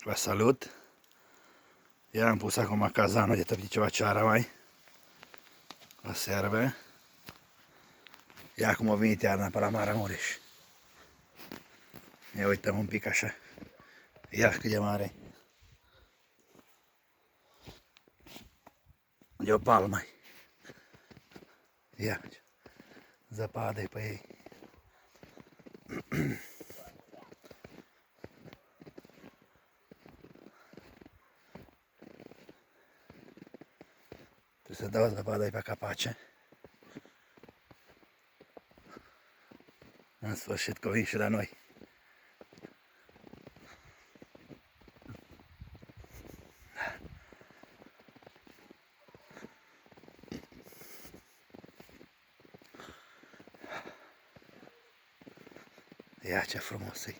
Vă salut! I-am pus acum cazanul de tăpit ceva ceara mai. La serve. Ia cum a venit iarna pe la Maramureș. Ia uităm un pic așa. Ia cât de mare. E o palmă. Ia. Zăpadă pe ei. Trebuie să dau zăpadă pe capace. În sfârșit că vin și la noi. Ia ce frumos e.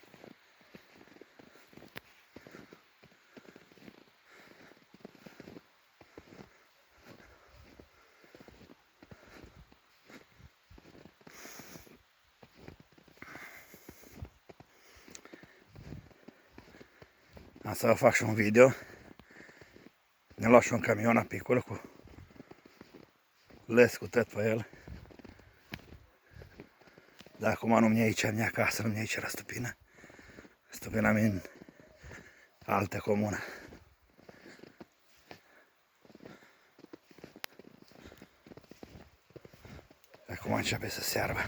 Am să vă fac și un video. Ne luat și un camion apicol cu les cu tot pe el. Dar acum nu-mi aici, nu-mi acasă, nu-mi aici la Stupina. Stupina mi în altă comună. Acum începe să searbă.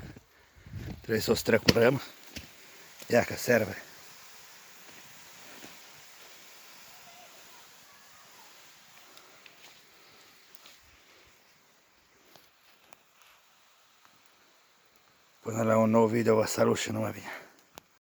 Trebuie să o strecurăm. Ia că serve. Până la un nou video, vă salut și numai bine.